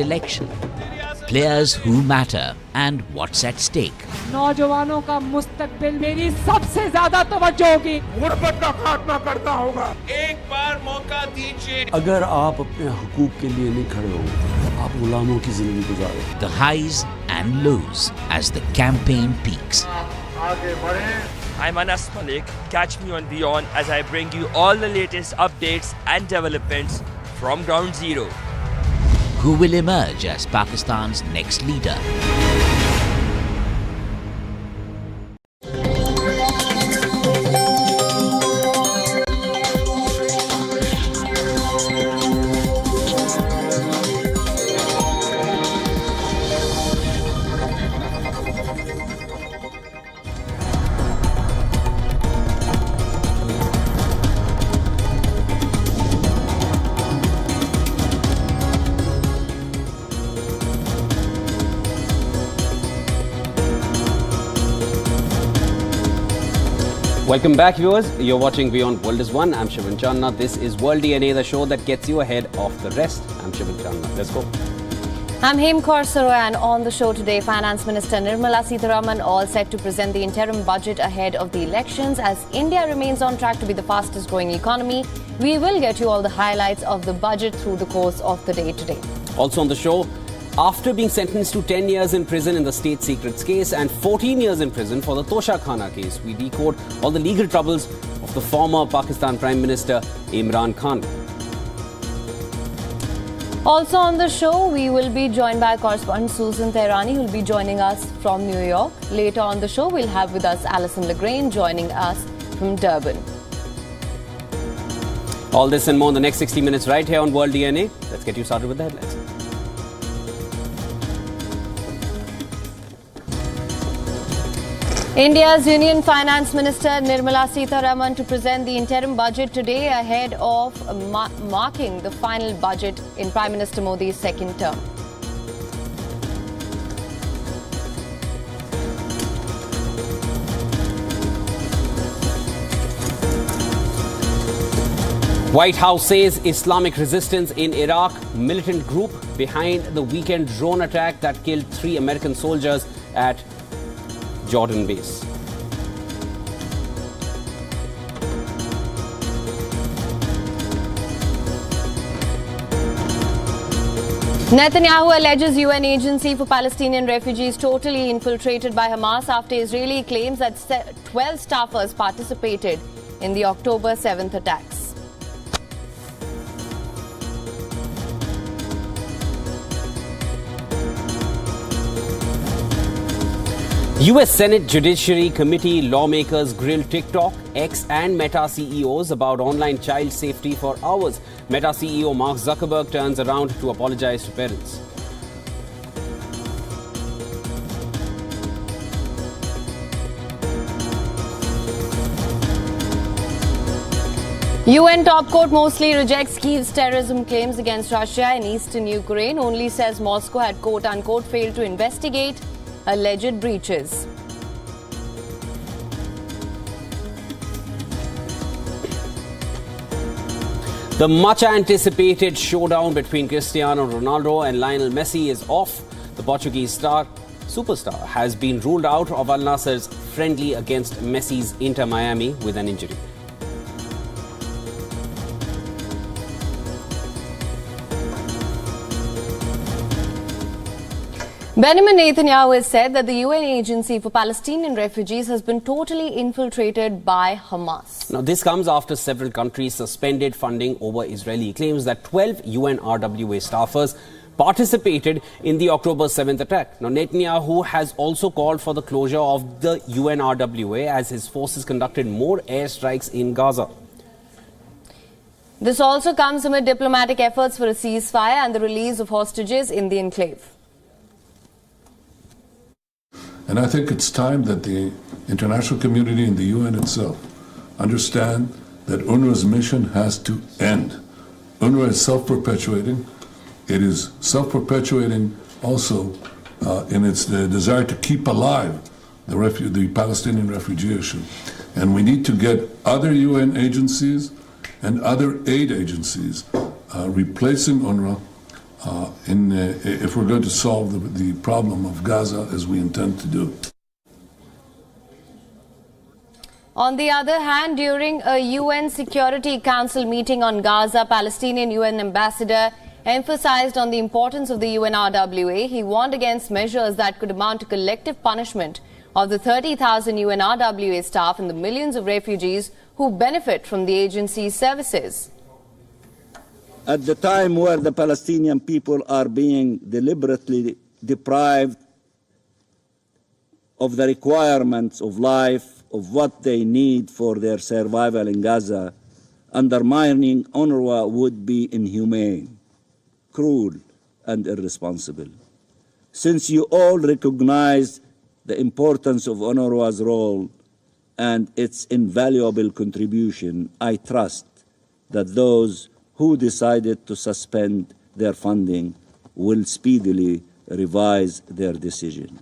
next election. Players who matter and what's at stake. नौजवानों का मुस्तकबिल मेरी सबसे ज्यादा तवज्जो होगी। गुर्बत का खात्मा करना होगा। एक बार मौका दीजिए। अगर आप अपने हुकूक के लिए नहीं खड़े हो, आप गुलामों की जिंदगी गुजारो। The highs and lows as the campaign peaks. आगे बढ़े। I'm Anas Malik. Catch me on WION as I bring you all the latest updates and developments from ground zero. Who will emerge as Pakistan's next leader? Welcome back, viewers. You're watching WION World is One. I'm Shivan Channa. This is World DNA, the show that gets you ahead of the rest. I'm Shivan Channa. Let's go. I'm Hem Kaur Saroy, and on the show today, Finance Minister Nirmala Sitharaman all set to present the interim budget ahead of the elections as India remains on track to be the fastest growing economy. We will get you all the highlights of the budget through the course of the day today. Also on the show, after being sentenced to 10 years in prison in the state secrets case and 14 years in prison for the Tosha Khana case, we decode all the legal troubles of the former Pakistan Prime Minister Imran Khan. Also on the show, we will be joined by correspondent Susan Tehrani, who will be joining us from New York. Later on the show, we'll have with us Alison Lagrange joining us from Durban. All this and more in the next 60 minutes right here on World DNA. Let's get you started with the headlines. India's Union Finance Minister Nirmala Sitharaman to present the interim budget today ahead of marking the final budget in Prime Minister Modi's second term. White House says Islamic resistance in Iraq, militant group behind the weekend drone attack that killed 3 American soldiers at Jordan base. Netanyahu alleges UN agency for Palestinian refugees totally infiltrated by Hamas after Israeli claims that 12 staffers participated in the October 7th attacks. US Senate Judiciary Committee lawmakers grill TikTok, X and Meta CEOs about online child safety for hours. Meta CEO Mark Zuckerberg turns around to apologize to parents. UN top court mostly rejects Kyiv's terrorism claims against Russia in eastern Ukraine, only says Moscow had quote-unquote failed to investigate alleged breaches. The much-anticipated showdown between Cristiano Ronaldo and Lionel Messi is off. The Portuguese superstar has been ruled out of Al Nassr's friendly against Messi's Inter Miami with an injury. Benjamin Netanyahu has said that the UN agency for Palestinian refugees has been totally infiltrated by Hamas. Now, this comes after several countries suspended funding over Israeli claims that 12 UNRWA staffers participated in the October 7th attack. Now, Netanyahu has also called for the closure of the UNRWA as his forces conducted more airstrikes in Gaza. This also comes amid diplomatic efforts for a ceasefire and the release of hostages in the enclave. And I think it's time that the international community and the UN itself understand that UNRWA's mission has to end. UNRWA is self-perpetuating. It is self-perpetuating also in its desire to keep alive the Palestinian refugee issue. And we need to get other UN agencies and other aid agencies replacing UNRWA if we're going to solve the problem of Gaza as we intend to do. On the other hand, during a UN Security Council meeting on Gaza, Palestinian UN ambassador emphasized on the importance of the UNRWA. He warned against measures that could amount to collective punishment of the 30,000 UNRWA staff and the millions of refugees who benefit from the agency's services. At the time where the Palestinian people are being deliberately deprived of the requirements of life, of what they need for their survival in Gaza, undermining UNRWA would be inhumane, cruel, and irresponsible. Since you all recognize the importance of UNRWA's role and its invaluable contribution, I trust that those who decided to suspend their funding will speedily revise their decision.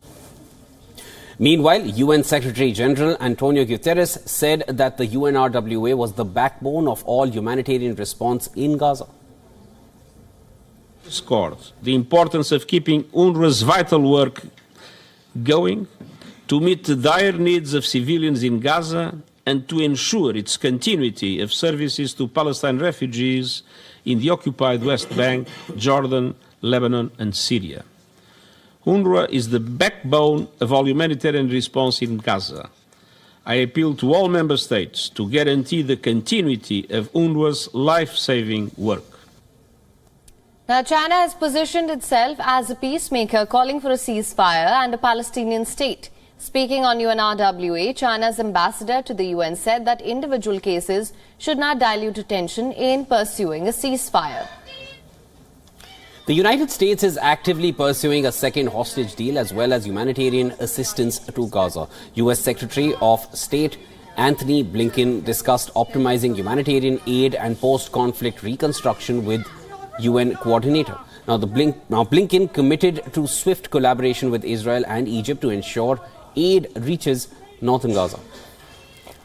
Meanwhile, UN Secretary General Antonio Guterres said that the UNRWA was the backbone of all humanitarian response in Gaza. Scored the importance of keeping UNRWA's vital work going to meet the dire needs of civilians in Gaza and to ensure its continuity of services to Palestine refugees in the occupied West Bank, Jordan, Lebanon, and Syria. UNRWA is the backbone of all humanitarian response in Gaza. I appeal to all member states to guarantee the continuity of UNRWA's life-saving work. Now, China has positioned itself as a peacemaker, calling for a ceasefire and a Palestinian state. Speaking on UNRWA, China's ambassador to the UN said that individual cases should not dilute attention in pursuing a ceasefire. The United States is actively pursuing a second hostage deal as well as humanitarian assistance to Gaza. U.S. Secretary of State Anthony Blinken discussed optimizing humanitarian aid and post-conflict reconstruction with UN coordinator. Now, Blinken committed to swift collaboration with Israel and Egypt to ensure aid reaches northern Gaza.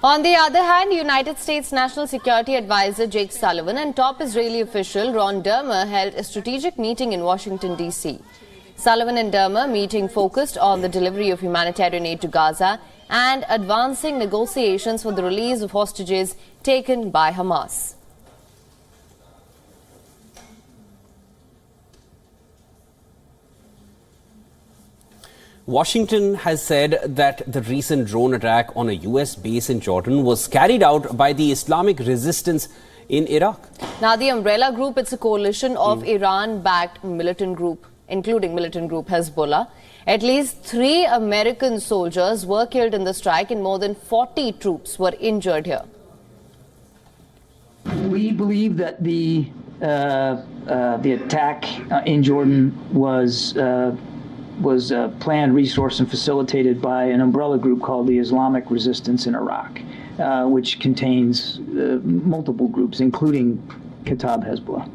On the other hand, United States National Security Advisor Jake Sullivan and top Israeli official Ron Dermer held a strategic meeting in Washington, D.C. Sullivan and Dermer meeting focused on the delivery of humanitarian aid to Gaza and advancing negotiations for the release of hostages taken by Hamas. Washington has said that the recent drone attack on a U.S. base in Jordan was carried out by the Islamic resistance in Iraq. Now, the umbrella group, it's a coalition of Iran-backed militant group, including militant group Hezbollah. At least 3 American soldiers were killed in the strike and more than 40 troops were injured here. We believe that the attack in Jordan was planned, resourced, and facilitated by an umbrella group called the Islamic Resistance in Iraq, which contains multiple groups, including Kataib Hezbollah.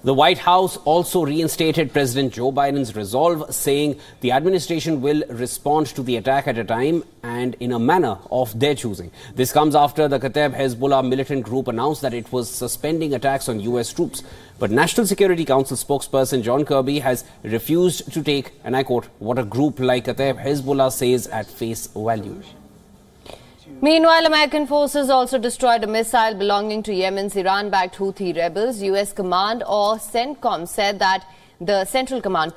The White House also reinstated President Joe Biden's resolve, saying the administration will respond to the attack at a time and in a manner of their choosing. This comes after the Kataib Hezbollah militant group announced that it was suspending attacks on U.S. troops. But National Security Council spokesperson John Kirby has refused to take, and I quote, what a group like Kataib Hezbollah says at face value. Meanwhile, American forces also destroyed a missile belonging to Yemen's Iran-backed Houthi rebels. U.S. Command, or CENTCOM, said that the Central Command,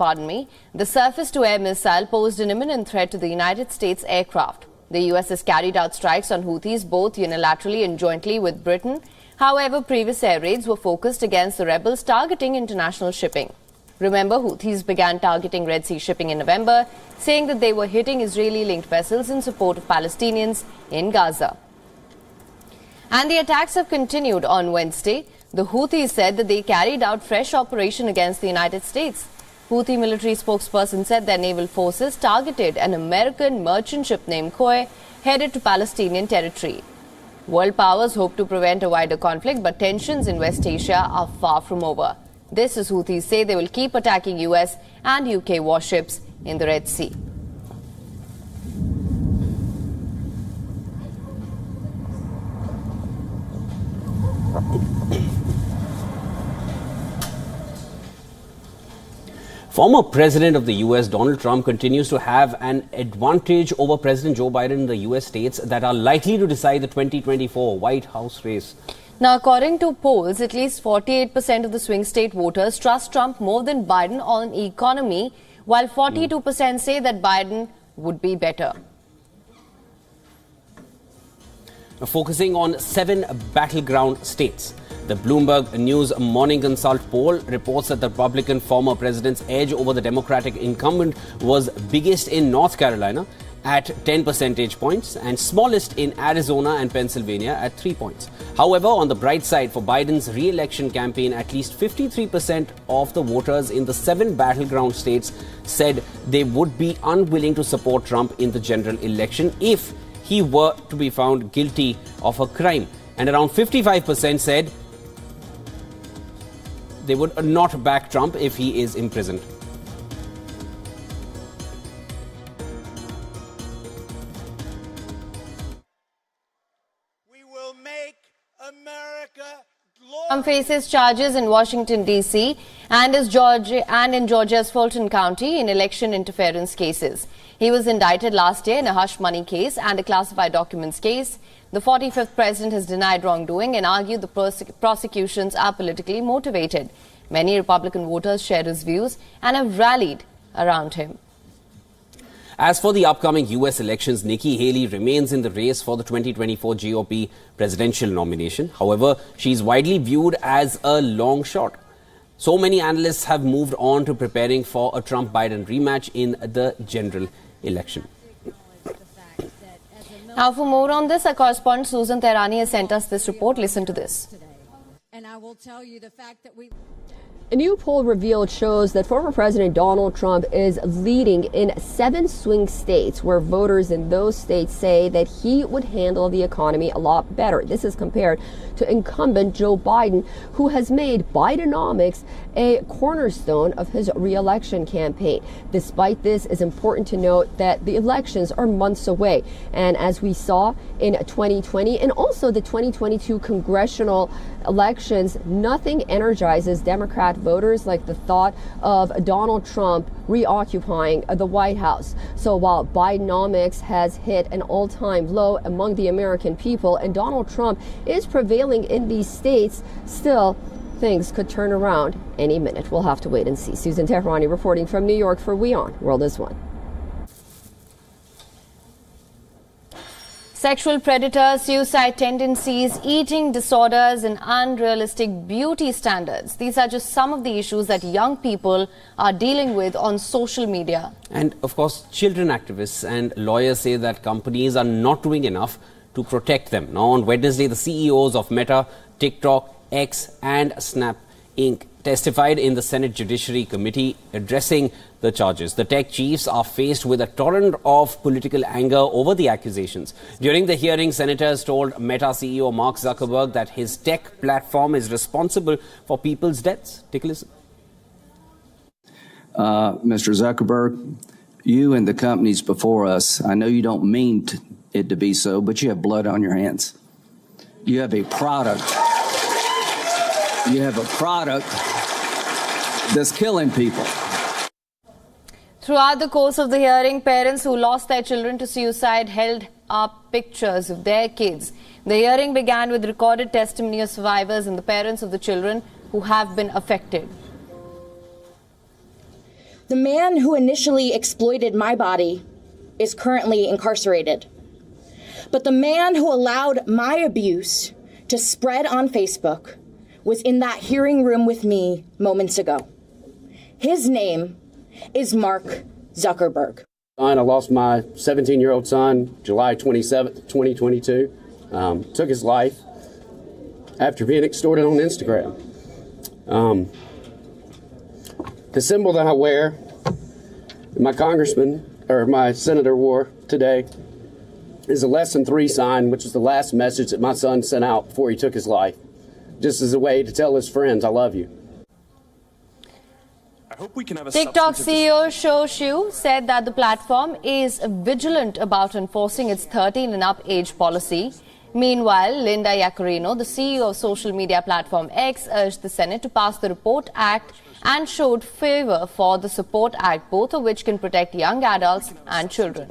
the surface-to-air missile posed an imminent threat to the United States aircraft. The U.S. has carried out strikes on Houthis both unilaterally and jointly with Britain. However, previous air raids were focused against the rebels targeting international shipping. Remember, Houthis began targeting Red Sea shipping in November, saying that they were hitting Israeli-linked vessels in support of Palestinians in Gaza. And the attacks have continued on Wednesday. The Houthis said that they carried out fresh operation against the United States. Houthi military spokesperson said their naval forces targeted an American merchant ship named Khoi headed to Palestinian territory. World powers hope to prevent a wider conflict, but tensions in West Asia are far from over. This is Houthis say they will keep attacking US and UK warships in the Red Sea. Former President of the US, Donald Trump, continues to have an advantage over President Joe Biden in the US states that are likely to decide the 2024 White House race. Now, according to polls, at least 48% of the swing state voters trust Trump more than Biden on economy, while 42% say that Biden would be better. Focusing on 7 battleground states. The Bloomberg News Morning Consult poll reports that the Republican former president's edge over the Democratic incumbent was biggest in North Carolina at 10 percentage points and smallest in Arizona and Pennsylvania at 3 points. However, on the bright side for Biden's re-election campaign, at least 53% of the voters in the 7 battleground states said they would be unwilling to support Trump in the general election if he were to be found guilty of a crime. And around 55% said they would not back Trump if he is imprisoned. We will make America glorious. Trump faces charges in Washington, D.C. and in Georgia's Fulton County in election interference cases. He was indicted last year in a hush money case and a classified documents case. The 45th president has denied wrongdoing and argued the prosecutions are politically motivated. Many Republican voters share his views and have rallied around him. As for the upcoming US elections, Nikki Haley remains in the race for the 2024 GOP presidential nomination. However, she is widely viewed as a long shot. So many analysts have moved on to preparing for a Trump-Biden rematch in the general election. Now, for more on this, our correspondent Susan Tehrani has sent us this report. Listen to this. And I will tell you the fact that a new poll revealed shows that former President Donald Trump is leading in 7 swing states where voters in those states say that he would handle the economy a lot better. This is compared to incumbent Joe Biden, who has made Bidenomics a cornerstone of his re-election campaign. Despite this, it's important to note that the elections are months away. And as we saw in 2020 and also the 2022 congressional elections, nothing energizes Democrat voters like the thought of Donald Trump reoccupying the White House. So while Bidenomics has hit an all-time low among the American people and Donald Trump is prevailing in these states, still things could turn around any minute. We'll have to wait and see. Susan Tehrani reporting from New York for WION World is One. Sexual predators, suicide tendencies, eating disorders and unrealistic beauty standards. These are just some of the issues that young people are dealing with on social media. And of course, children activists and lawyers say that companies are not doing enough to protect them. Now, on Wednesday, the CEOs of Meta, TikTok, X and Snap Inc. testified in the Senate Judiciary Committee addressing the charges. The tech chiefs are faced with a torrent of political anger over the accusations. During the hearing, senators told Meta CEO Mark Zuckerberg that his tech platform is responsible for people's deaths. Take a listen. Mr. Zuckerberg, you and the companies before us, I know you don't mean it to be so, but you have blood on your hands. You have a product. You have a product that's killing people. Throughout the course of the hearing, parents who lost their children to suicide held up pictures of their kids. The hearing began with recorded testimony of survivors and the parents of the children who have been affected. The man who initially exploited my body is currently incarcerated. But the man who allowed my abuse to spread on Facebook was in that hearing room with me moments ago. His name is Mark Zuckerberg. I lost my 17-year-old son July 27th, 2022. Took his life after being extorted on Instagram. The symbol that I wear, my congressman or my senator wore today, is a lesson 3 sign, which is the last message that my son sent out before he took his life, just as a way to tell his friends, I love you. I hope we can have a TikTok CEO Shou Xiu said that the platform is vigilant about enforcing its 13 and up age policy. Meanwhile, Linda Yaccarino, the CEO of social media platform X, urged the Senate to pass the Report Act and showed favour for the Support Act, both of which can protect young adults and children.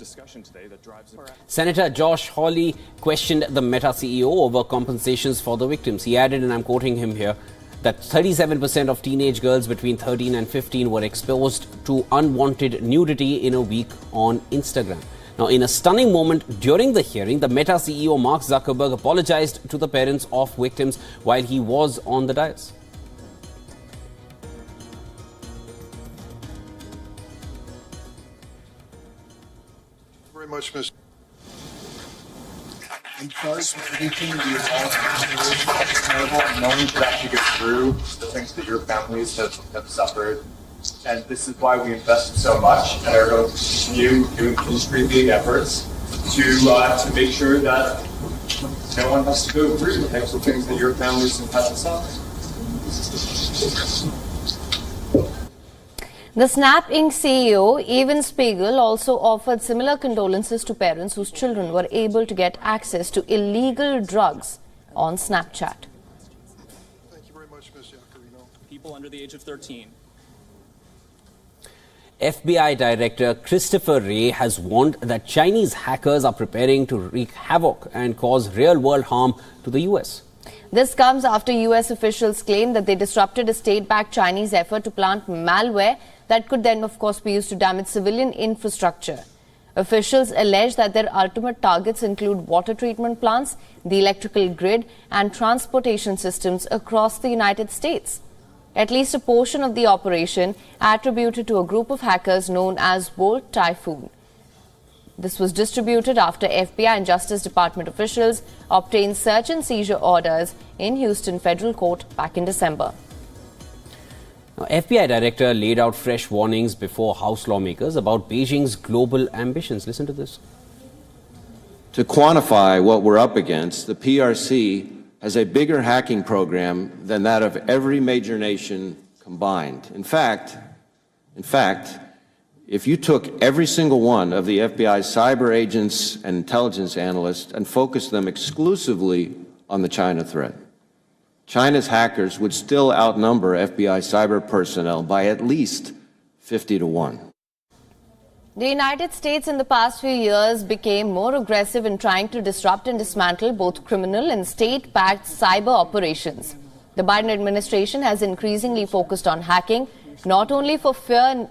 Senator Josh Hawley questioned the Meta CEO over compensations for the victims. He added, and I'm quoting him here, that 37% of teenage girls between 13 and 15 were exposed to unwanted nudity in a week on Instagram. Now, in a stunning moment during the hearing, the Meta CEO Mark Zuckerberg apologized to the parents of victims while he was on the dais. Very much, Mr. I'm sorry for everything that you've all experienced. It's terrible, and no one could actually get through the things that your families have suffered. And this is why we invested so much and are going to continue doing industry-leading efforts to make sure that no one has to go through the types of things that your families have had to suffer. The Snap Inc. CEO, Evan Spiegel, also offered similar condolences to parents whose children were able to get access to illegal drugs on Snapchat. Thank you very much, Ms. Yaccarino. People under the age of 13. FBI Director Christopher Wray has warned that Chinese hackers are preparing to wreak havoc and cause real-world harm to the U.S. This comes after U.S. officials claim that they disrupted a state-backed Chinese effort to plant malware that could then, of course, be used to damage civilian infrastructure. Officials allege that their ultimate targets include water treatment plants, the electrical grid, and transportation systems across the United States. At least a portion of the operation attributed to a group of hackers known as Volt Typhoon. This was distributed after FBI and Justice Department officials obtained search and seizure orders in Houston federal court back in December. Now, FBI Director laid out fresh warnings before House lawmakers about Beijing's global ambitions. Listen to this. To quantify what we're up against, the PRC has a bigger hacking program than that of every major nation combined. In fact, if you took every single one of the FBI's cyber agents and intelligence analysts and focused them exclusively on the China threat, China's hackers would still outnumber FBI cyber personnel by at least 50 to 1. The United States in the past few years became more aggressive in trying to disrupt and dismantle both criminal and state-backed cyber operations. The Biden administration has increasingly focused on hacking, not only for fear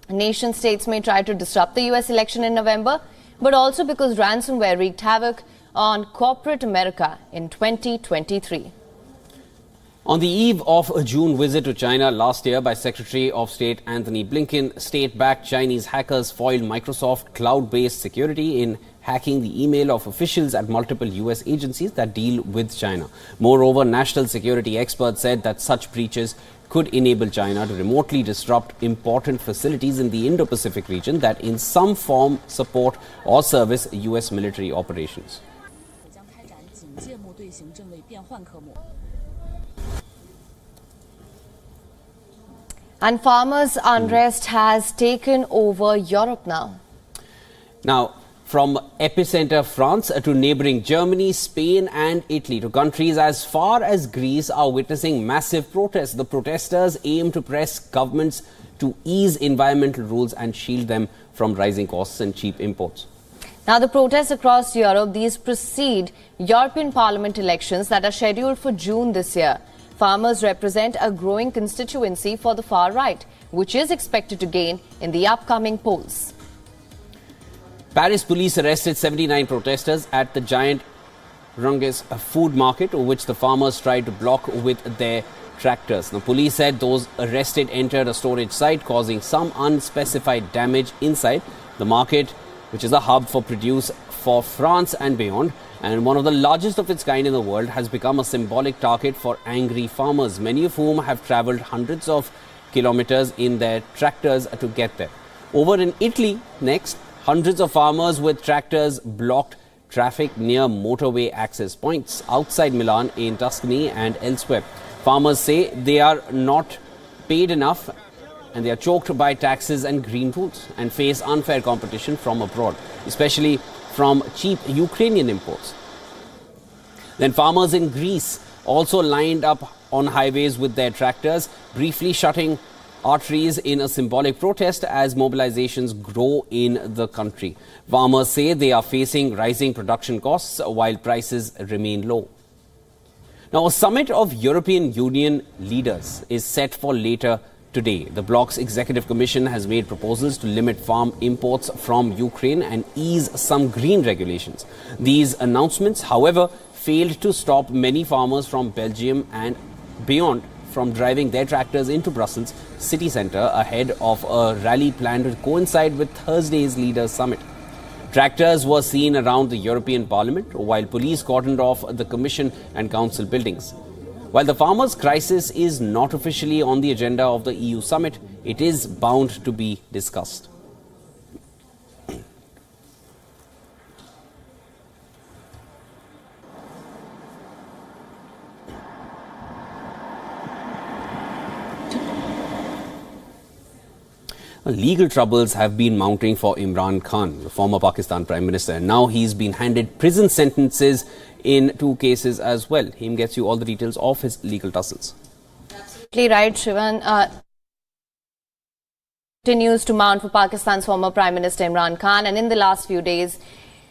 nation states may try to disrupt the U.S. election in November, but also because ransomware wreaked havoc on corporate America in 2023. On the eve of a June visit to China last year by Secretary of State Anthony Blinken, state-backed Chinese hackers foiled Microsoft cloud-based security in hacking the email of officials at multiple U.S. agencies that deal with China. Moreover, national security experts said that such breaches could enable China to remotely disrupt important facilities in the Indo-Pacific region that in some form support or service U.S. military operations. And farmers' unrest has taken over Europe now. Now, from epicenter France to neighbouring Germany, Spain and Italy to countries as far as Greece are witnessing massive protests. The protesters aim to press governments to ease environmental rules and shield them from rising costs and cheap imports. Now, the protests across Europe, these precede European Parliament elections that are scheduled for June this year. Farmers represent a growing constituency for the far right, which is expected to gain in the upcoming polls. Paris police arrested 79 protesters at the giant Runges food market, which the farmers tried to block with their tractors. The police said those arrested entered a storage site, causing some unspecified damage inside. The market, which is a hub for produce for France and beyond, and one of the largest of its kind in the world, has become a symbolic target for angry farmers, many of whom have travelled hundreds of kilometres in their tractors to get there. Over in Italy, next, hundreds of farmers with tractors blocked traffic near motorway access points outside Milan, in Tuscany and elsewhere. Farmers say they are not paid enough and they are choked by taxes and green rules and face unfair competition from abroad, especially from cheap Ukrainian imports. Then farmers in Greece also lined up on highways with their tractors, briefly shutting arteries in a symbolic protest as mobilizations grow in the country. Farmers say they are facing rising production costs while prices remain low. Now, a summit of European Union leaders is set for later today. The bloc's executive commission has made proposals to limit farm imports from Ukraine and ease some green regulations. These announcements, however, failed to stop many farmers from Belgium and beyond from driving their tractors into Brussels city centre ahead of a rally planned to coincide with Thursday's leaders' summit. Tractors were seen around the European Parliament while police cordoned off the Commission and Council buildings. While the farmers' crisis is not officially on the agenda of the EU summit, it is bound to be discussed. Legal troubles have been mounting for Imran Khan, the former Pakistan Prime Minister. And now he's been handed prison sentences in 2 cases as well. Him gets you all the details of his legal tussles. Absolutely right, Shivan. Continues to mount for Pakistan's former Prime Minister Imran Khan. And in the last few days,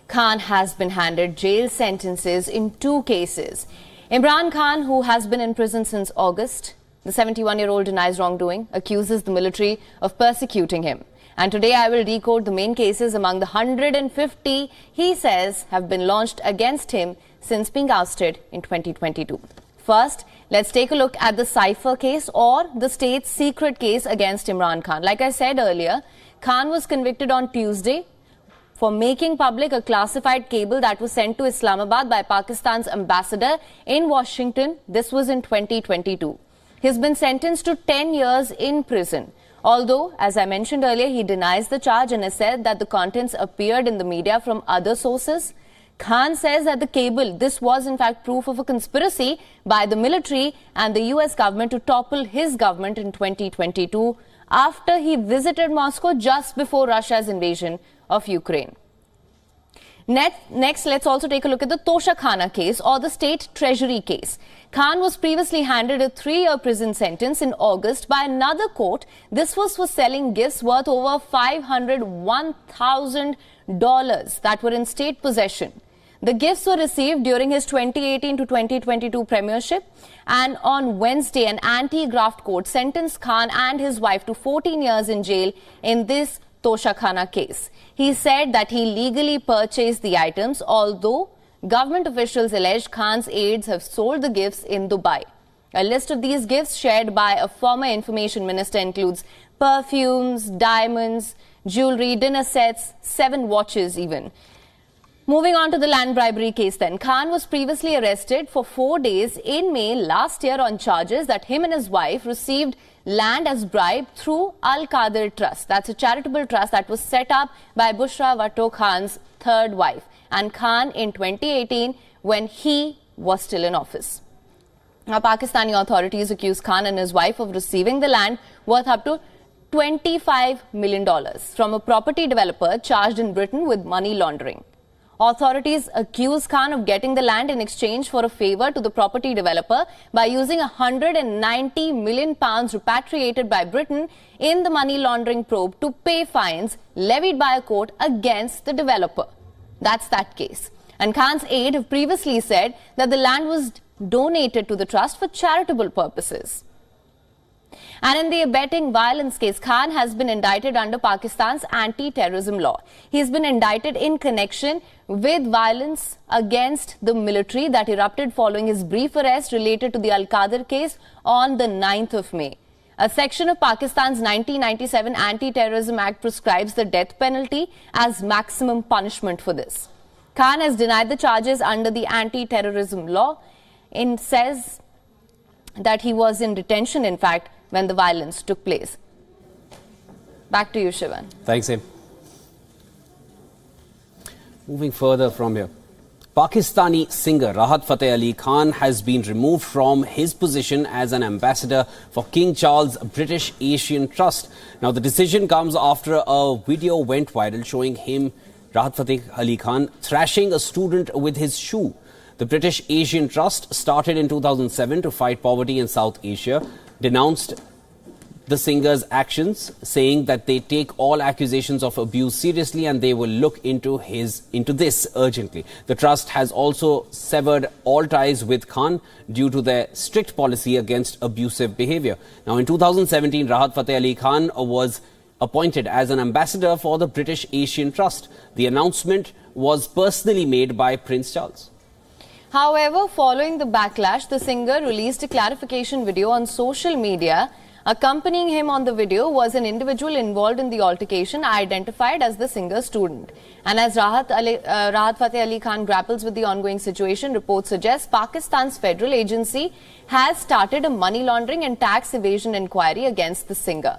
Khan has been handed jail sentences in 2 cases. Imran Khan, who has been in prison since August, the 71-year-old denies wrongdoing, accuses the military of persecuting him. And today I will decode the main cases among the 150 he says have been launched against him since being ousted in 2022. First, let's take a look at the cipher case or the state's secret case against Imran Khan. Like I said earlier, Khan was convicted on Tuesday for making public a classified cable that was sent to Islamabad by Pakistan's ambassador in Washington. This was in 2022. He's been sentenced to 10 years in prison. Although, as I mentioned earlier, he denies the charge and has said that the contents appeared in the media from other sources. Khan says that the cable, this was in fact proof of a conspiracy by the military and the US government to topple his government in 2022 after he visited Moscow just before Russia's invasion of Ukraine. Next, let's also take a look at the Toshakhana case or the state treasury case. Khan was previously handed a 3-year prison sentence in August by another court. This was for selling gifts worth over $501,000 that were in state possession. The gifts were received during his 2018 to 2022 premiership, and on Wednesday, an anti-graft court sentenced Khan and his wife to 14 years in jail in this Toshakhana case. He said that he legally purchased the items, although government officials allege Khan's aides have sold the gifts in Dubai. A list of these gifts shared by a former information minister includes perfumes, diamonds, jewelry, dinner sets, 7 watches even. Moving on to the land bribery case then. Khan was previously arrested for 4 days in May last year on charges that him and his wife received land as bribe through Al-Qadir Trust. That's a charitable trust that was set up by Bushra Bhutto Khan's 3rd wife and Khan in 2018 when he was still in office. Now, Pakistani authorities accused Khan and his wife of receiving the land worth up to $25 million from a property developer charged in Britain with money laundering. Authorities accuse Khan of getting the land in exchange for a favour to the property developer by using £190 million repatriated by Britain in the money laundering probe to pay fines levied by a court against the developer. That's that case. And Khan's aide have previously said that the land was donated to the trust for charitable purposes. And in the abetting violence case, Khan has been indicted under Pakistan's anti-terrorism law. He's been indicted in connection with violence against the military that erupted following his brief arrest related to the Al-Qadir case on the 9th of May. A section of Pakistan's 1997 Anti-Terrorism Act prescribes the death penalty as maximum punishment for this. Khan has denied the charges under the anti-terrorism law and says that he was in detention, in fact, when the violence took place. Back to you, Shivan. Thanks, Im. Moving further from here. Pakistani singer Rahat Fateh Ali Khan has been removed from his position as an ambassador for King Charles British Asian Trust. Now, the decision comes after a video went viral showing him, Rahat Fateh Ali Khan, thrashing a student with his shoe. The British Asian Trust, started in 2007 to fight poverty in South Asia, denounced the singer's actions, saying that they take all accusations of abuse seriously and they will look into this urgently. The trust has also severed all ties with Khan due to their strict policy against abusive behavior. Now, in 2017, Rahat Fateh Ali Khan was appointed as an ambassador for the British Asian Trust. The announcement was personally made by Prince Charles. However, following the backlash, the singer released a clarification video on social media. Accompanying him on the video was an individual involved in the altercation, identified as the singer's student. And as Rahat Fateh Ali Khan grapples with the ongoing situation, reports suggest Pakistan's federal agency has started a money laundering and tax evasion inquiry against the singer.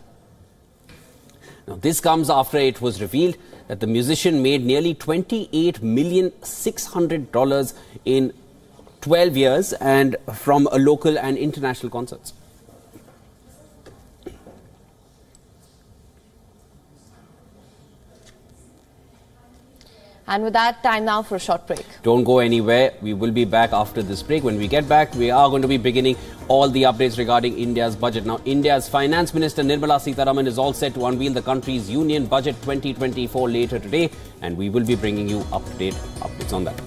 Now, this comes after it was revealed that the musician made nearly $28,600,000 in 12 years and from a local and international concerts. And with that, time now for a short break. Don't go anywhere. We will be back after this break. When we get back, we are going to be beginning all the updates regarding India's budget. Now, India's Finance Minister Nirmala Sitharaman is all set to unveil the country's Union Budget 2024 later today, and we will be bringing you up-to-date updates on that.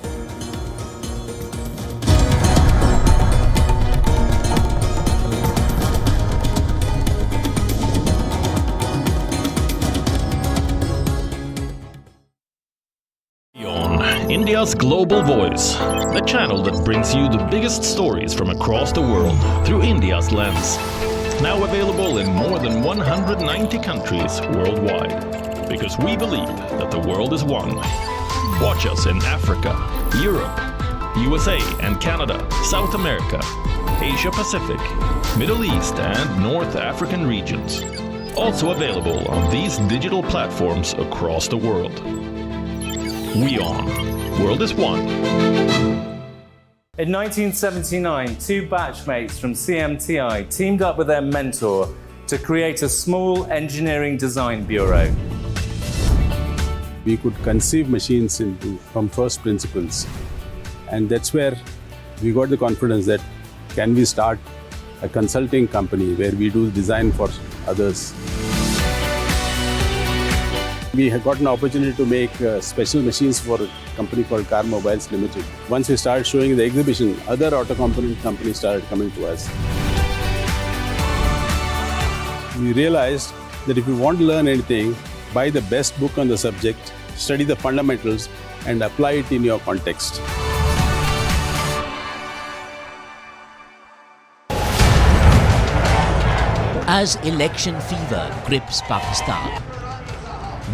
India's global voice, the channel that brings you the biggest stories from across the world through India's lens. Now available in more than 190 countries worldwide. Because we believe that the world is one. Watch us in Africa, Europe, USA and Canada, South America, Asia Pacific, Middle East and North African regions. Also available on these digital platforms across the world. WION. World is one. In 1979, two batchmates from CMTI teamed up with their mentor to create a small engineering design bureau. We could conceive machines from first principles. And that's where we got the confidence that can we start a consulting company where we do design for others. We had got an opportunity to make special machines for a company called Car Mobiles Limited. Once we started showing the exhibition, other auto component companies started coming to us. We realized that if you want to learn anything, buy the best book on the subject, study the fundamentals, and apply it in your context. As election fever grips Pakistan,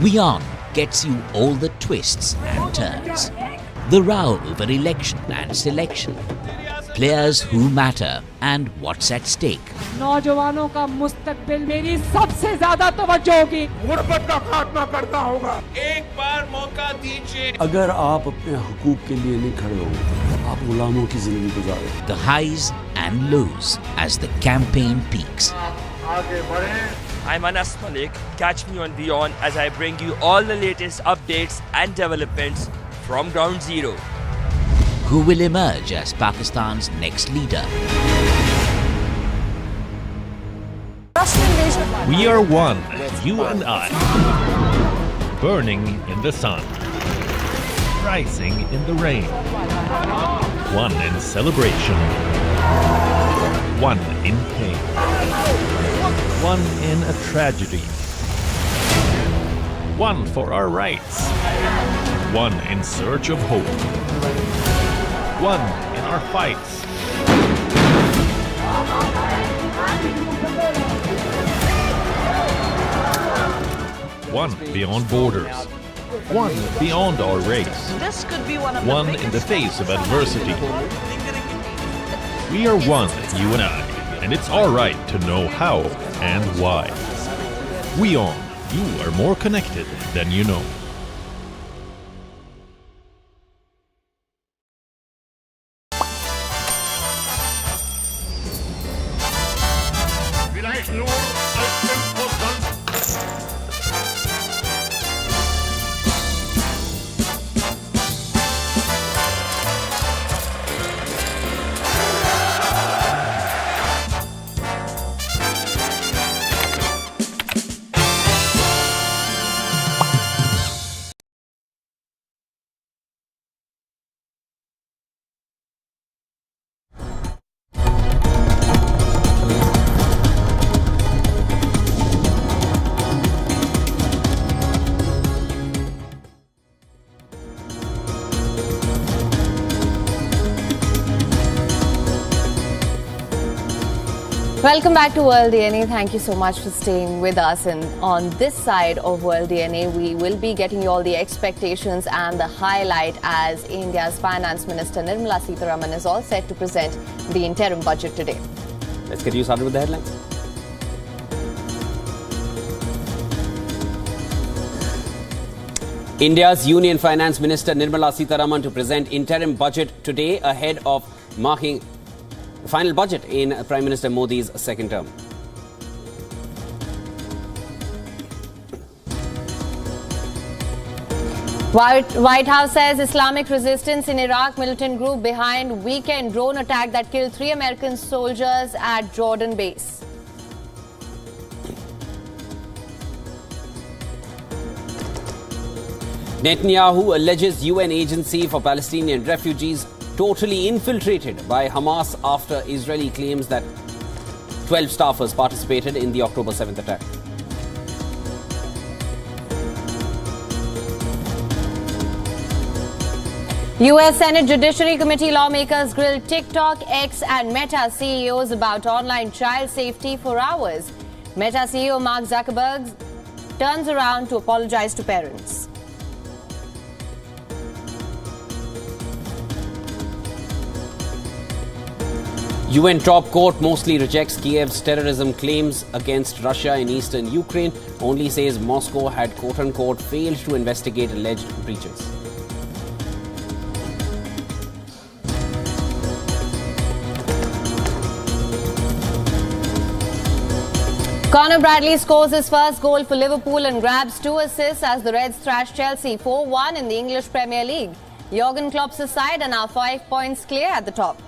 WION gets you all the twists and turns. The row over election and selection. Players who matter and what's at stake. नौजवानों का मुस्तकबिल मेरी सबसे ज्यादा तवज्जो होगी। गुर्बत का खात्मा करना होगा। एक बार मौका दीजिए। अगर आप अपने हुकूक के लिए नहीं खड़े हो, आप गुलामों की जिंदगी गुजारो। The highs and lows as the campaign peaks. I'm Anas Malik. Catch me on WION as I bring you all the latest updates and developments from ground zero. Who will emerge as Pakistan's next leader? We are one, you and I. Burning in the sun. Rising in the rain. One in celebration. One in pain. One in a tragedy. One for our rights. One in search of hope. One in our fights. One beyond borders. One beyond our race. This could be one in the face of adversity. We are one, you and I, and it's our right to know how and why. WION, you are more connected than you know. Welcome back to World DNA. Thank you so much for staying with us. And on this side of World DNA, we will be getting you all the expectations and the highlight as India's Finance Minister Nirmala Sitharaman is all set to present the interim budget today. Let's get you started with the headlines. India's Union Finance Minister Nirmala Sitharaman to present interim budget today ahead of marking the final budget in Prime Minister Modi's second term. White House says Islamic resistance in Iraq militant group behind weekend drone attack that killed 3 American soldiers at Jordan base. Netanyahu alleges UN agency for Palestinian refugees totally infiltrated by Hamas after Israeli claims that 12 staffers participated in the October 7th attack. US Senate Judiciary Committee lawmakers grilled TikTok, X and Meta CEOs about online child safety for hours. Meta CEO Mark Zuckerberg turns around to apologize to parents. UN top court mostly rejects Kiev's terrorism claims against Russia in eastern Ukraine, only says Moscow had quote-unquote failed to investigate alleged breaches. Conor Bradley scores his first goal for Liverpool and grabs 2 assists as the Reds thrash Chelsea 4-1 in the English Premier League. Jurgen Klopp's side are now 5 points clear at the top.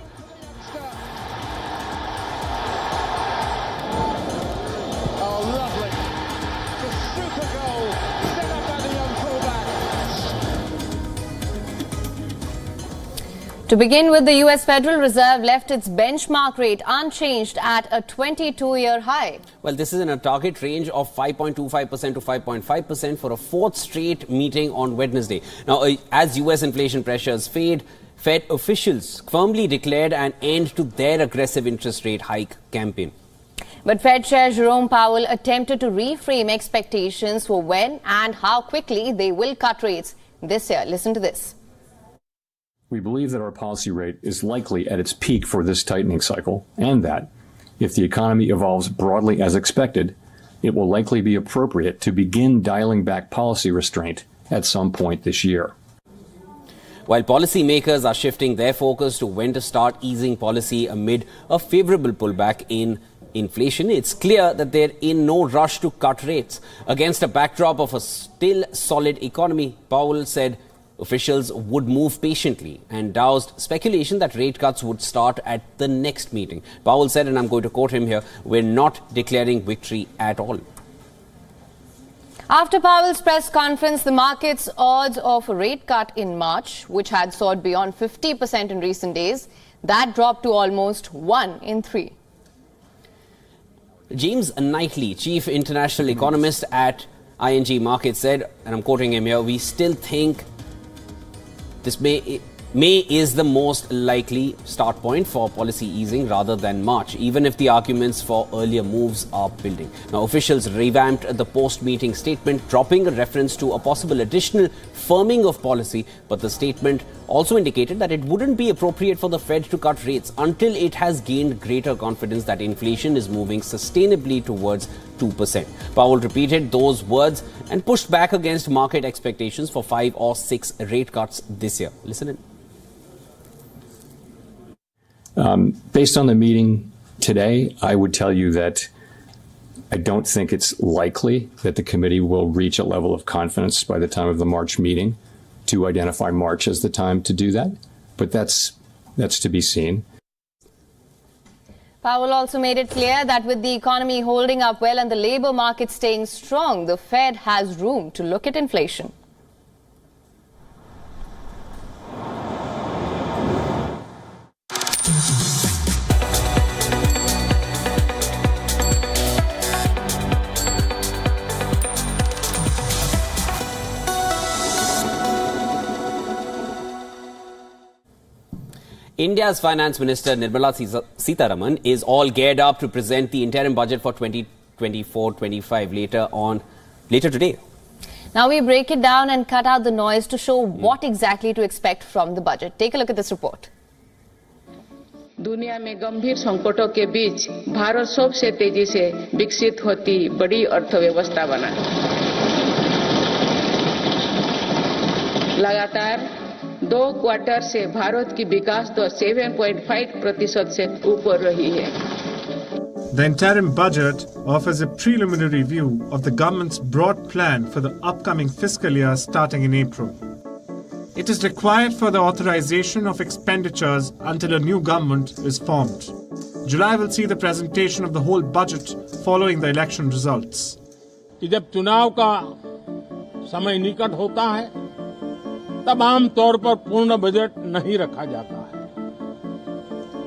To begin with, the US Federal Reserve left its benchmark rate unchanged at a 22-year high. Well, this is in a target range of 5.25% to 5.5% for a fourth straight meeting on Wednesday. Now, as US inflation pressures fade, Fed officials firmly declared an end to their aggressive interest rate hike campaign. But Fed Chair Jerome Powell attempted to reframe expectations for when and how quickly they will cut rates this year. Listen to this. We believe that our policy rate is likely at its peak for this tightening cycle, and that, if the economy evolves broadly as expected, it will likely be appropriate to begin dialing back policy restraint at some point this year. While policymakers are shifting their focus to when to start easing policy amid a favorable pullback in inflation, it's clear that they're in no rush to cut rates. Against a backdrop of a still solid economy, Powell said officials would move patiently and doused speculation that rate cuts would start at the next meeting. Powell said, and I'm going to quote him here, "We're not declaring victory at all." After Powell's press conference, the market's odds of a rate cut in March, which had soared beyond 50% in recent days, that dropped to almost 1 in 3. James Knightley, chief international economist at ING Markets, said, and I'm quoting him here, "We still think this May is the most likely start point for policy easing rather than March, even if the arguments for earlier moves are building." Now, officials revamped the post-meeting statement, dropping a reference to a possible additional firming of policy, but the statement also indicated that it wouldn't be appropriate for the Fed to cut rates until it has gained greater confidence that inflation is moving sustainably towards 2%. Powell repeated those words and pushed back against market expectations for 5 or 6 rate cuts this year. Listen in. Based on the meeting today, I would tell you that I don't think it's likely that the committee will reach a level of confidence by the time of the March meeting to identify March as the time to do that. But that's to be seen. Powell also made it clear that with the economy holding up well and the labor market staying strong, the Fed has room to look at inflation. India's Finance Minister Nirmala Sitharaman is all geared up to present the interim budget for 2024-25 later today. Now we break it down and cut out the noise to show what exactly to expect from the budget. Take a look at this report. दुनिया में गंभीर संकटों के बीच भारत सबसे तेजी से विकसित होती बड़ी अर्थव्यवस्था बना। लगातार 2 क्वार्टर से भारत की विकास दर 7.5% से ऊपर रही है। The interim budget offers a preliminary view of the government's broad plan for the upcoming fiscal year starting in April. It is required for the authorization of expenditures until a new government is formed. July will see the presentation of the whole budget following the election results. जब चुनाव का समय निकट होता है तब आम तौर पर पूर्ण बजट नहीं रखा जाता है।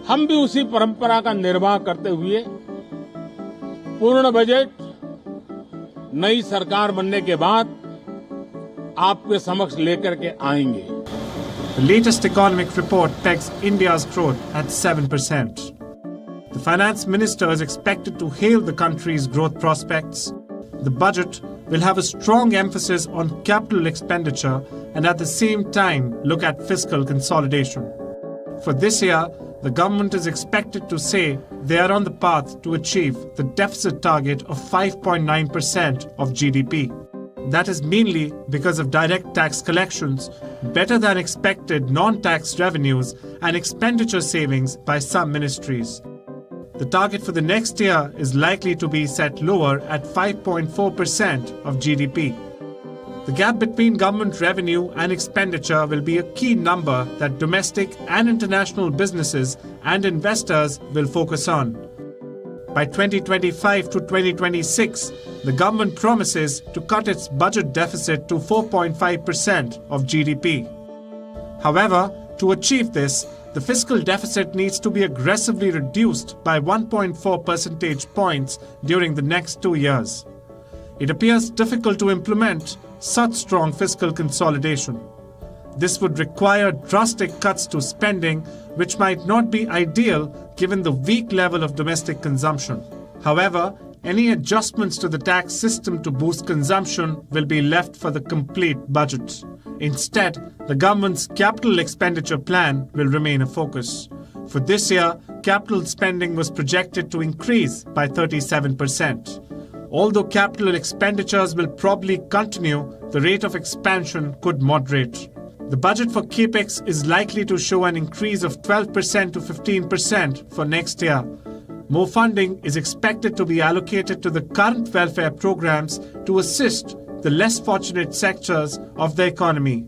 हम भी उसी परंपरा का निर्वाह करते हुए पूर्ण बजट नई सरकार बनने के बाद आपके समक्ष लेकर के आएंगे। The latest economic report pegs India's growth at 7%. The finance minister is expected to hail the country's growth prospects. The budget will have a strong emphasis on capital expenditure and at the same time look at fiscal consolidation. For this year, the government is expected to say they are on the path to achieve the deficit target of 5.9% of GDP. That is mainly because of direct tax collections, better than expected non-tax revenues, and expenditure savings by some ministries. The target for the next year is likely to be set lower at 5.4% of GDP. The gap between government revenue and expenditure will be a key number that domestic and international businesses and investors will focus on. By 2025 to 2026, the government promises to cut its budget deficit to 4.5% of GDP. However, to achieve this, the fiscal deficit needs to be aggressively reduced by 1.4 percentage points during the next 2 years. It appears difficult to implement such strong fiscal consolidation. This would require drastic cuts to spending, which might not be ideal given the weak level of domestic consumption. However, any adjustments to the tax system to boost consumption will be left for the complete budget. Instead, the government's capital expenditure plan will remain a focus. For this year, capital spending was projected to increase by 37%. Although capital expenditures will probably continue, the rate of expansion could moderate. The budget for CAPEX is likely to show an increase of 12% to 15% for next year. More funding is expected to be allocated to the current welfare programs to assist the less fortunate sectors of the economy.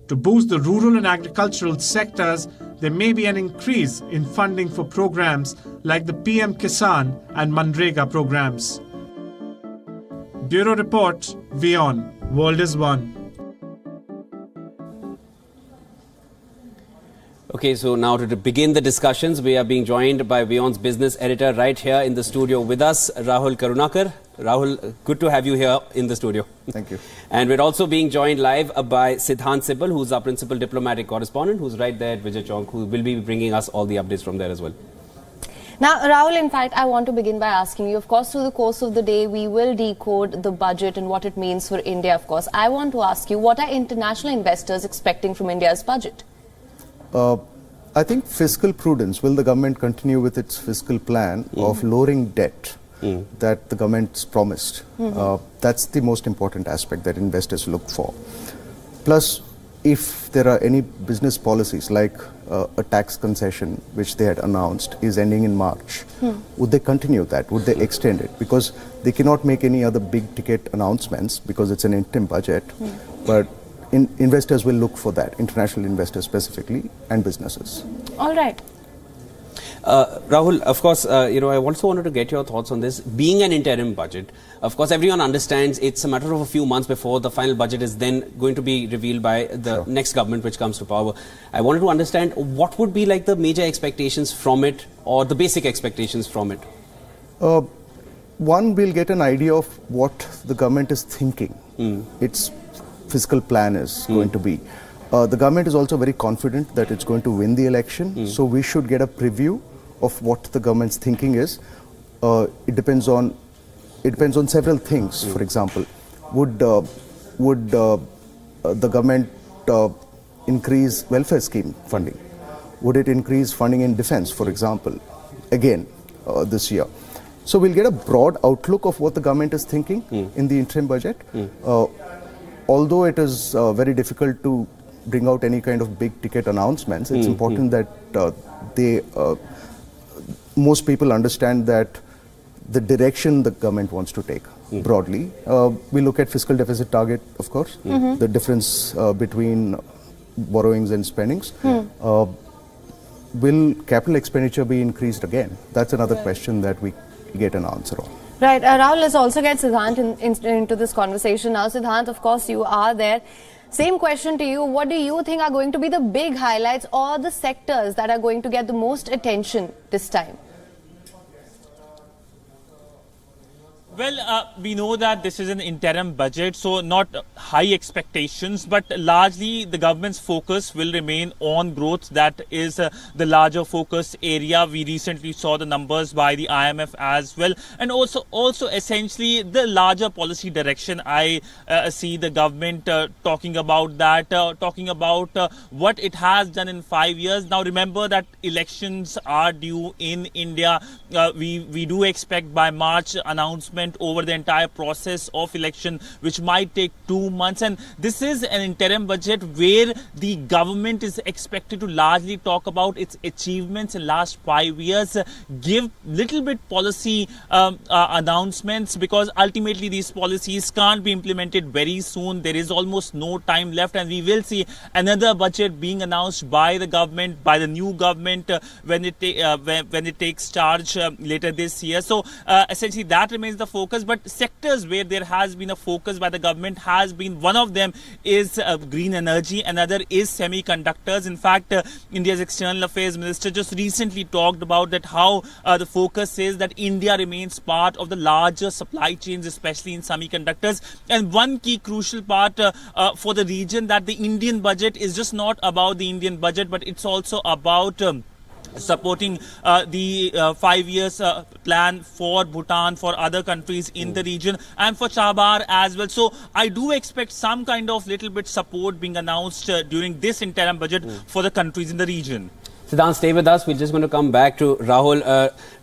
To boost the rural and agricultural sectors, there may be an increase in funding for programs like the PM Kisan and Manrega programs. Bureau Report, WION, World is One. Okay, so now to begin the discussions, we are being joined by WION's business editor right here in the studio with us, Rahul Karunakar. Rahul, good to have you here in the studio. Thank you. And we're also being joined live by Siddhant Sibal, who's our principal diplomatic correspondent, who's right there at Vijay Chowk, who will be bringing us all the updates from there as well. Now, Rahul, in fact, I want to begin by asking you, of course, through the course of the day, we will decode the budget and what it means for India, of course. I want to ask you, what are international investors expecting from India's budget? I think fiscal prudence. Will the government continue with its fiscal plan of lowering debt that the government's promised? That's the most important aspect that investors look for. Plus, if there are any business policies like a tax concession which they had announced is ending in March, would they continue that? Would they extend it? Because they cannot make any other big ticket announcements because it's an interim budget. But investors will look for that, international investors specifically, and businesses. All right. Rahul, of course, I also wanted to get your thoughts on this. Being an interim budget, of course, everyone understands it's a matter of a few months before the final budget is then going to be revealed by the next government which comes to power. I wanted to understand what would be like the major expectations from it or the basic expectations from it. One, we'll get an idea of what the government is thinking. Its fiscal plan is going to be. The government is also very confident that it's going to win the election. So we should get a preview of what the government's thinking is. It depends on several things. For example, would the government increase welfare scheme funding? Would it increase funding in defense, for example, again this year? So we'll get a broad outlook of what the government is thinking in the interim budget. Although it is very difficult to bring out any kind of big ticket announcements, it's important that most people understand that the direction the government wants to take broadly. We look at fiscal deficit target, of course, the difference between borrowings and spendings. Will capital expenditure be increased again? That's another question that we get an answer on. Right. Rahul, let's also get Siddhant into this conversation now. Siddhant, of course, you are there. Same question to you. What do you think are going to be the big highlights or the sectors that are going to get the most attention this time? Well, we know that this is an interim budget, so not high expectations, but largely the government's focus will remain on growth. That is the larger focus area. We recently saw the numbers by the IMF as well, and also essentially the larger policy direction. I see the government talking about that, talking about what it has done in 5 years. Now, remember that elections are due in India. We do expect by March announcement over the entire process of election, which might take 2 months. And this is an interim budget where the government is expected to largely talk about its achievements in last 5 years, give little bit policy announcements, because ultimately these policies can't be implemented very soon. There is almost no time left, and we will see another budget being announced by the government, by the new government when it takes charge later this year. So essentially that remains the focus, but sectors where there has been a focus by the government has been, one of them is green energy, another is semiconductors. In fact, India's External Affairs Minister just recently talked about that how the focus is that India remains part of the larger supply chains, especially in semiconductors. And one key crucial part for the region, that the Indian budget is just not about the Indian budget, but it's also about supporting the 5 years plan for Bhutan, for other countries in the region, and for Chabar as well. So I do expect some kind of little bit support being announced during this interim budget for the countries in the region. Siddhant, stay with us. We're just going to come back to Rahul.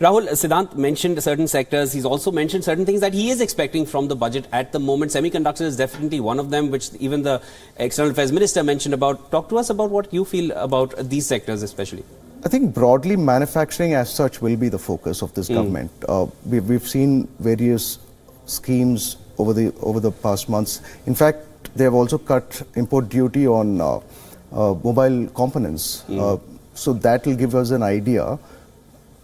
Rahul, Siddhant mentioned certain sectors. He's also mentioned certain things that he is expecting from the budget at the moment. Semiconductors is definitely one of them, which even the External Affairs Minister mentioned about. Talk to us about what you feel about these sectors especially. I think broadly manufacturing as such will be the focus of this government. We've seen various schemes over the past months. In fact, they have also cut import duty on mobile components. So that will give us an idea.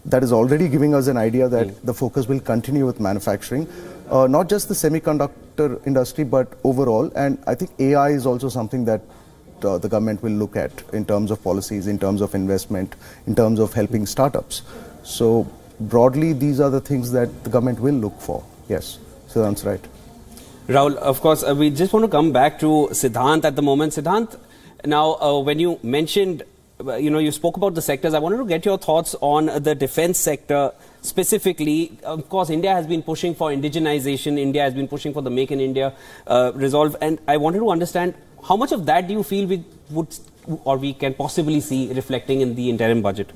That is already giving us an idea that the focus will continue with manufacturing. Not just the semiconductor industry, but overall. And I think AI is also something that the government will look at in terms of policies, in terms of investment, in terms of helping startups. So broadly, these are the things that the government will look for. Yes, so that's right. Rahul, of course, we just want to come back to Siddhant at the moment. Siddhant, now when you mentioned, you spoke about the sectors, I wanted to get your thoughts on the defense sector specifically. Of course, India has been pushing for indigenization. India has been pushing for the Make in India resolve. And I wanted to understand, how much of that do you feel we can possibly see reflecting in the interim budget?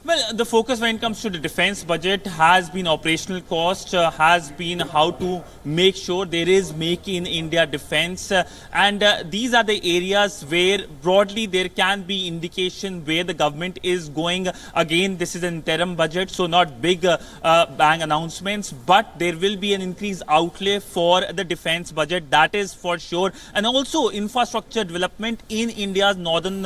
Well, the focus when it comes to the defense budget has been operational cost, has been how to make sure there is Make in India defense. And these are the areas where broadly there can be indication where the government is going. Again, this is an interim budget, so not big bang announcements, but there will be an increased outlay for the defense budget, that is for sure. And also infrastructure development in India's northern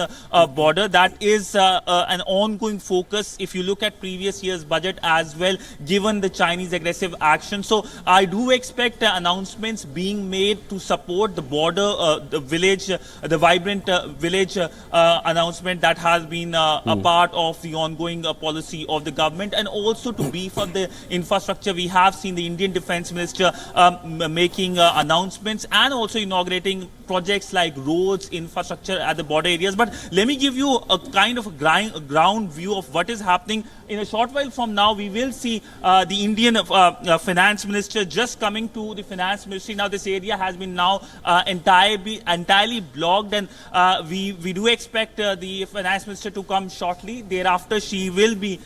border, that is an ongoing focus hikes if you look at previous year's budget as well, given the Chinese aggressive action. So I do expect announcements being made to support the border, the village, the vibrant village announcement that has been a part of the ongoing policy of the government, and also to beef up the infrastructure. We have seen the Indian Defence Minister making announcements and also inaugurating projects like roads, infrastructure at the border areas. But let me give you a kind of a ground view of what is happening. In a short while from now, we will see the Indian Finance Minister just coming to the Finance Ministry. Now, this area has been now entirely blocked, and we do expect the Finance Minister to come shortly. Thereafter, she will be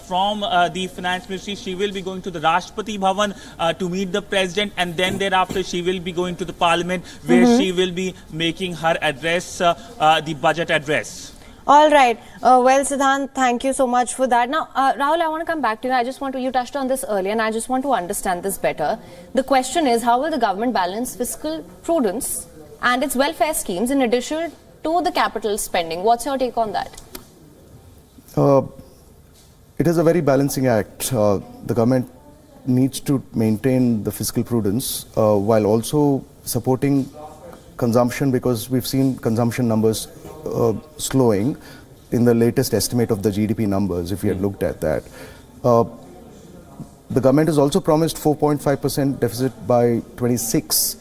from the Finance Ministry. She will be going to the Rashtrapati Bhavan to meet the President, and then thereafter she will be going to the Parliament, where she will be making her address, the budget address. All right. Well, Siddhant, thank you so much for that. Now, Rahul, I want to come back to you. You touched on this earlier, and I just want to understand this better. The question is, how will the government balance fiscal prudence and its welfare schemes in addition to the capital spending? What's your take on that? It is a very balancing act. The government needs to maintain the fiscal prudence while also supporting consumption, because we've seen consumption numbers slowing in the latest estimate of the GDP numbers, if we had looked at that. The government has also promised 4.5% deficit by 26,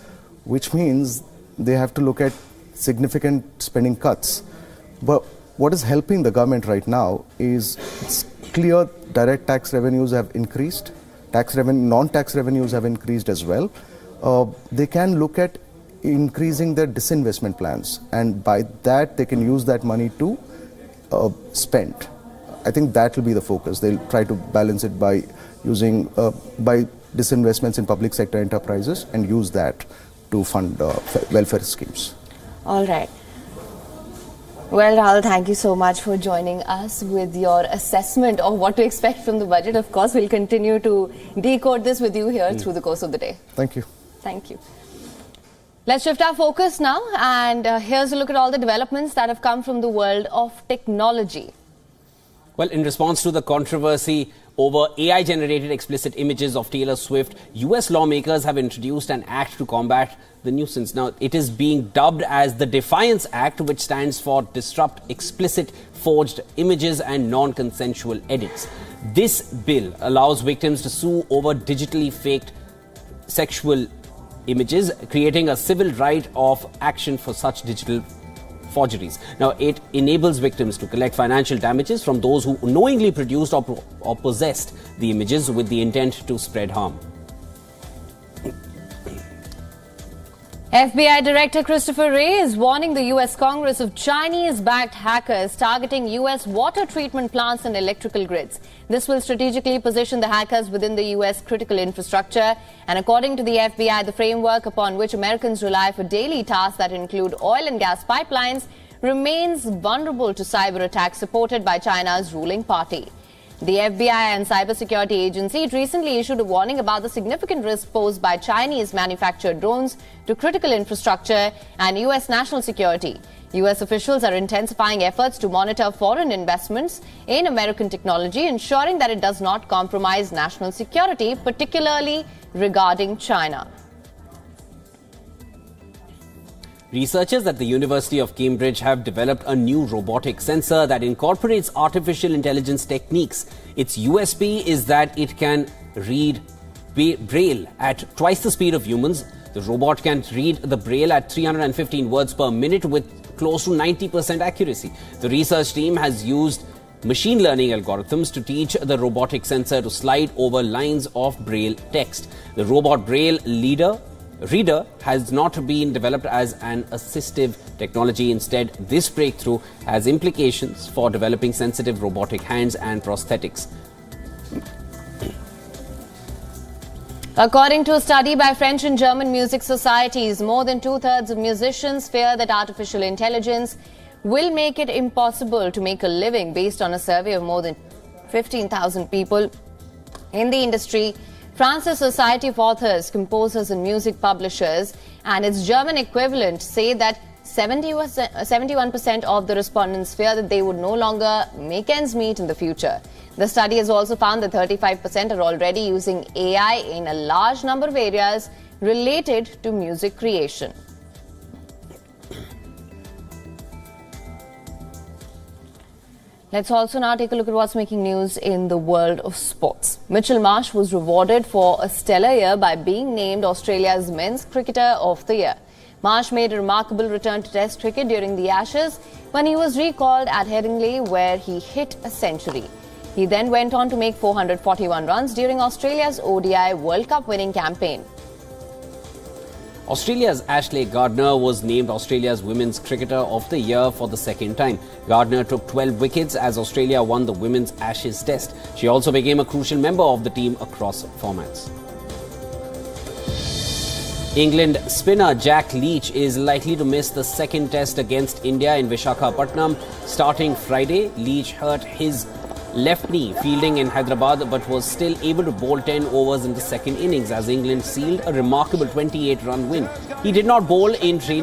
which means they have to look at significant spending cuts. But what is helping the government right now is it's clear direct tax revenues have increased, non-tax revenues have increased as well. They can look at increasing their disinvestment plans, and by that they can use that money to spend. I think that will be the focus. They'll try to balance it by using by disinvestments in public sector enterprises and use that to fund welfare schemes. All right. Well, Rahul, thank you so much for joining us with your assessment of what to expect from the budget. Of course, we'll continue to decode this with you here through the course of the day. Thank you. Thank you. Let's shift our focus now, and here's a look at all the developments that have come from the world of technology. Well, in response to the controversy over AI-generated explicit images of Taylor Swift, US lawmakers have introduced an act to combat the nuisance. Now, it is being dubbed as the Defiance Act, which stands for Disrupt Explicit Forged Images and Non-Consensual Edits. This bill allows victims to sue over digitally faked sexual images, creating a civil right of action for such digital forgeries. Now, it enables victims to collect financial damages from those who knowingly produced or possessed the images with the intent to spread harm. FBI Director Christopher Wray is warning the US Congress of Chinese-backed hackers targeting US water treatment plants and electrical grids. This will strategically position the hackers within the US critical infrastructure. And according to the FBI, the framework upon which Americans rely for daily tasks that include oil and gas pipelines remains vulnerable to cyber attacks supported by China's ruling party. The FBI and cybersecurity agency recently issued a warning about the significant risk posed by Chinese-manufactured drones to critical infrastructure and U.S. national security. U.S. officials are intensifying efforts to monitor foreign investments in American technology, ensuring that it does not compromise national security, particularly regarding China. Researchers at the University of Cambridge have developed a new robotic sensor that incorporates artificial intelligence techniques. Its USP is that it can read Braille at twice the speed of humans. The robot can read the Braille at 315 words per minute with close to 90% accuracy. The research team has used machine learning algorithms to teach the robotic sensor to slide over lines of Braille text. The robot Braille reader has not been developed as an assistive technology. Instead, this breakthrough has implications for developing sensitive robotic hands and prosthetics. According to a study by French and German music societies, more than two-thirds of musicians fear that artificial intelligence will make it impossible to make a living, based on a survey of more than 15,000 people in the industry. France's Society of Authors, Composers and Music Publishers and its German equivalent say that 71% of the respondents fear that they would no longer make ends meet in the future. The study has also found that 35% are already using AI in a large number of areas related to music creation. Let's also now take a look at what's making news in the world of sports. Mitchell Marsh was rewarded for a stellar year by being named Australia's Men's Cricketer of the Year. Marsh made a remarkable return to Test cricket during the Ashes when he was recalled at Headingley, where he hit a century. He then went on to make 441 runs during Australia's ODI World Cup winning campaign. Australia's Ashley Gardner was named Australia's Women's Cricketer of the Year for the second time. Gardner took 12 wickets as Australia won the Women's Ashes Test. She also became a crucial member of the team across formats. England spinner Jack Leach is likely to miss the second test against India in Visakhapatnam starting Friday. Leach hurt his left knee fielding in Hyderabad but was still able to bowl 10 overs in the second innings as England sealed a remarkable 28-run win. He did not bowl in training.